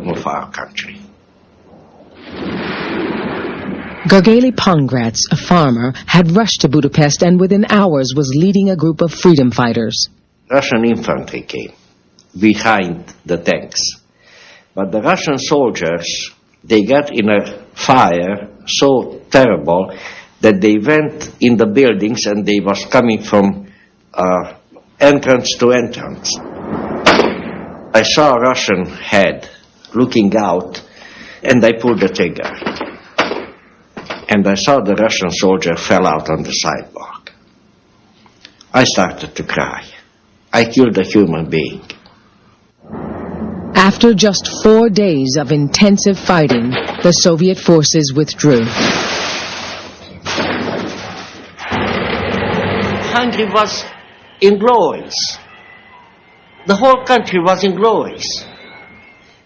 freedom of our country. Gergely Pongratz, a farmer, had rushed to Budapest and within hours was leading a group of freedom fighters. Russian infantry came behind the tanks. But the Russian soldiers, they got in a fire so terrible that they went in the buildings and they was coming from entrance to entrance. I saw a Russian head looking out and I pulled the trigger. And I saw the Russian soldier fell out on the sidewalk. I started to cry. I killed a human being. After just 4 days of intensive fighting, the Soviet forces withdrew. Hungary was in glories. The whole country was in glories.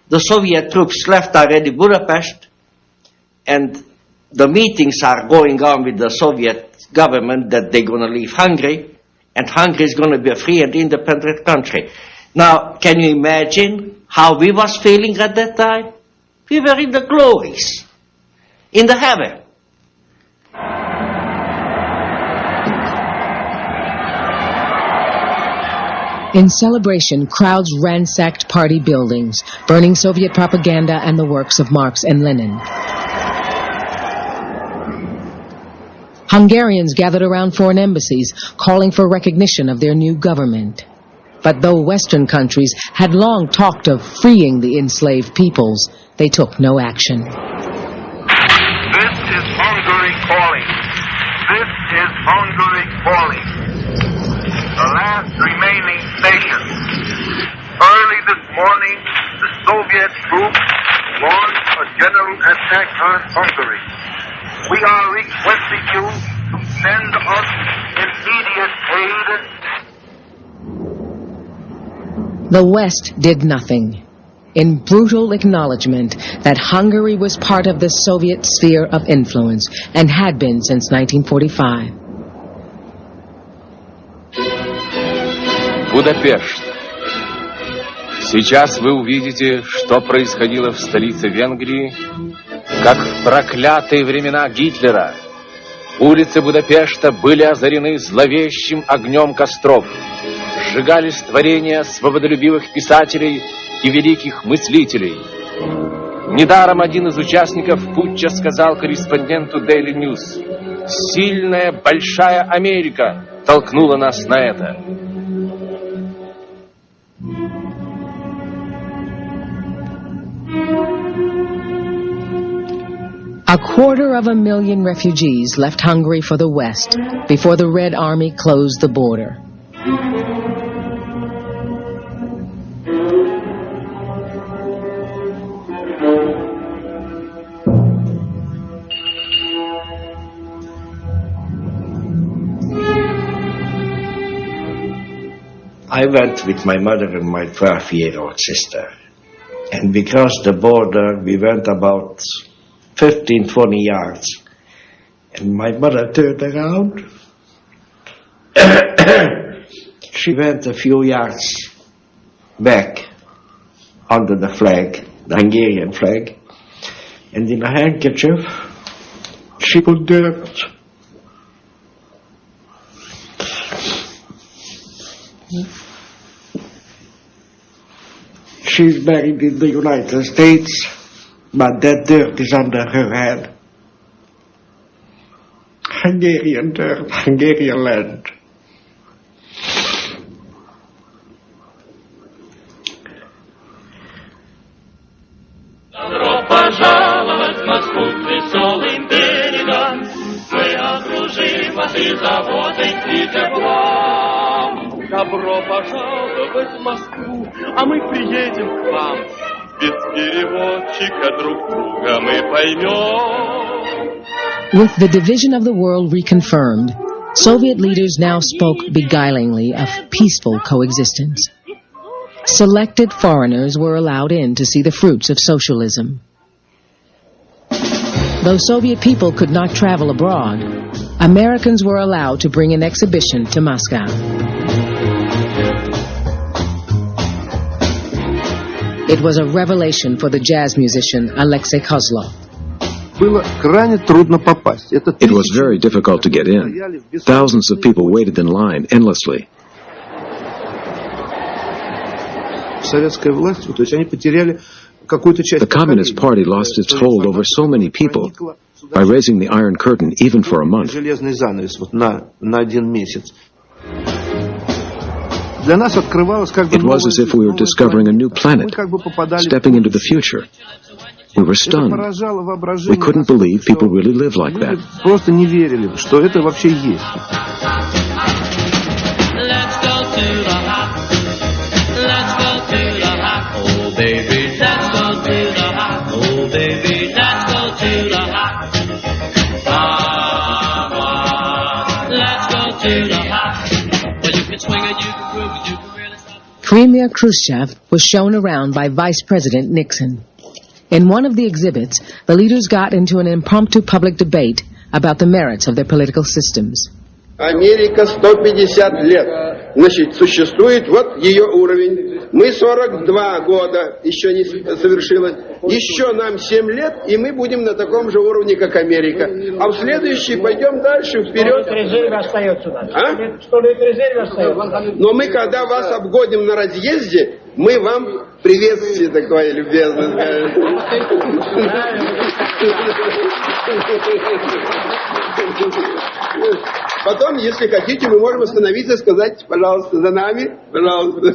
The Soviet troops left already Budapest, and the meetings are going on with the Soviet government that they're going to leave Hungary, and Hungary is going to be a free and independent country. Now, can you imagine how we was feeling at that time? We were in the glories, in the heaven. In celebration, crowds ransacked party buildings, burning Soviet propaganda and the works of Marx and Lenin. Hungarians gathered around foreign embassies, calling for recognition of their new government. But though Western countries had long talked of freeing the enslaved peoples, they took no action. This is Hungary calling. This is Hungary calling. The last remaining station. Early this morning, the Soviet troops launched a general attack on Hungary. We are requesting you to send us immediate aid. The West did nothing, in brutal acknowledgement that Hungary was part of the Soviet sphere of influence and had been since 1945. Будапешт. Сейчас вы увидите, что происходило в столице Венгрии, как в проклятые времена Гитлера. Улицы Будапешта были озарены зловещим огнем костров. Сжигались творения свободолюбивых писателей и великих мыслителей. Недаром один из участников путча сказал корреспонденту Daily News: «Сильная, большая Америка толкнула нас на это». A 250,000 refugees left Hungary for the West before the Red Army closed the border. I went with my mother and my 12-year-old sister. And we crossed the border, we went about 15, 20 yards. And my mother turned around. She went a few yards back under the flag, the Hungarian flag. And in a handkerchief, she put dirt. She's buried in the United States, but that dirt is under her head. Hungarian dirt, Hungarian land. Добро пожаловать в Москву к веселым берегам. Мы окружим вас и заботой, и теплом. Добро пожаловать в Москву, а мы приедем к вам. Без переводчика друг друга мы поймем. With the division of the world reconfirmed, Soviet leaders now spoke beguilingly of peaceful coexistence. Selected foreigners were allowed in to see the fruits of socialism. Though Soviet people could not travel abroad, Americans were allowed to bring an exhibition to Moscow. It was a revelation for the jazz musician Alexei Kozlov. It was very difficult to get in. Thousands of people waited in line endlessly. The Communist Party lost its hold over so many people by raising the Iron Curtain even for a month. It was as if we were discovering a new planet, stepping into the future. We were stunned. We couldn't believe people really live like that. Let's go to the hop. Let's go to the hop. Oh, baby, let's go to the hop. Oh, baby, let's go to the hop. Let's go to the hop. Well, you can swing it, you can groove it, you can really stop. Premier Khrushchev was shown around by Vice President Nixon. In one of the exhibits, the leaders got into an impromptu public debate about the merits of their political systems. Америка 150 лет, значит, существует, вот ее уровень. Мы 42 года, еще не совершилось. Еще нам 7 лет, и мы будем на таком же уровне, как Америка. А в следующий пойдем дальше, вперед. Но мы, когда вас обгоним на разъезде, мы вам приветствие такое любезное скажем. Потом, если хотите, мы можем остановиться и сказать, пожалуйста, за нами, пожалуйста.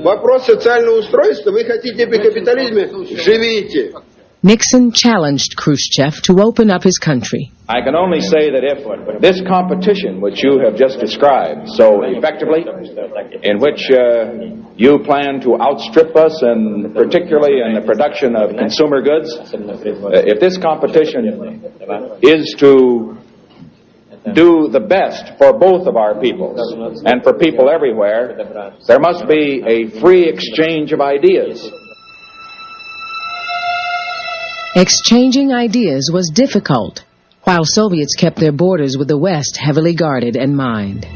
Вопрос социального устройства. Вы хотите при капитализме? Живите. Nixon challenged Khrushchev to open up his country. I can only say that if this competition which you have just described so effectively, in which you plan to outstrip us, and particularly in the production of consumer goods, if this competition is to do the best for both of our peoples and for people everywhere, there must be a free exchange of ideas. Exchanging ideas was difficult, while Soviets kept their borders with the West heavily guarded and mined.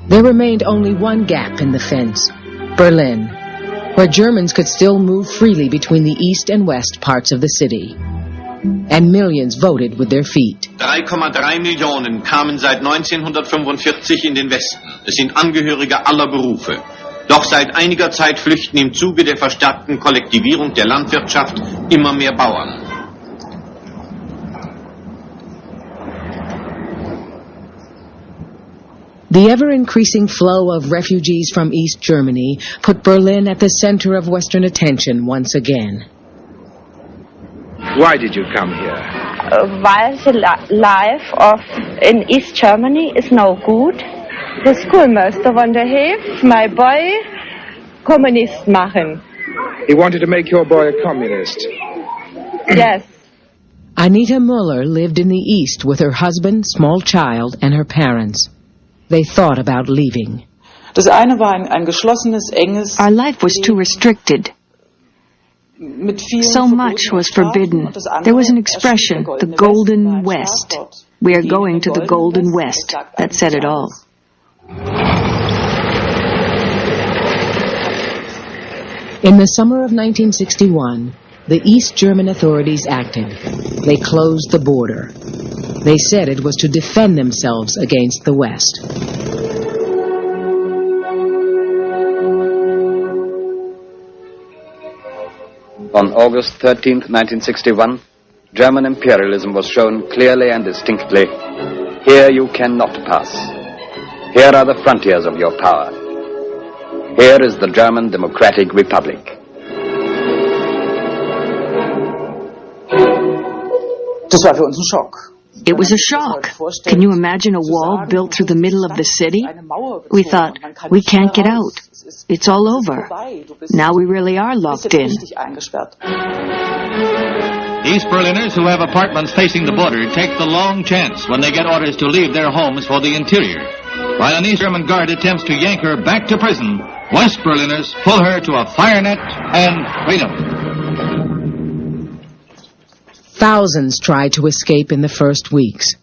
There remained only one gap in the fence, Berlin, where Germans could still move freely between the east and west parts of the city. And millions voted with their feet. 3,3 Millionen kamen seit 1945 in den Westen. Es sind Angehörige aller Berufe. Doch seit einiger Zeit flüchten im Zuge der verstärkten Kollektivierung der Landwirtschaft immer mehr Bauern. The ever-increasing flow of refugees from East Germany put Berlin at the center of Western attention once again. Why did you come here? Weil the life in East Germany is no good. The schoolmaster want to have my boy communist machen. He wanted to make your boy a communist. Yes. Anita Muller lived in the East with her husband, small child, and her parents. They thought about leaving. Our life was too restricted. So much was forbidden. There was an expression, the Golden West. We are going to the Golden West. That said it all. In the summer of 1961, the East German authorities acted. They closed the border. They said it was to defend themselves against the West. On August 13th, 1961, German imperialism was shown clearly and distinctly. Here you cannot pass. Here are the frontiers of your power. Here is the German Democratic Republic. It was a shock. Can you imagine a wall built through the middle of the city? We thought, we can't get out. It's all over. Now we really are locked in. East Berliners who have apartments facing the border take the long chance when they get orders to leave their homes for the interior. While an East German guard attempts to yank her back to prison, West Berliners pull her to a fire net and freedom. Thousands tried to escape in the first weeks.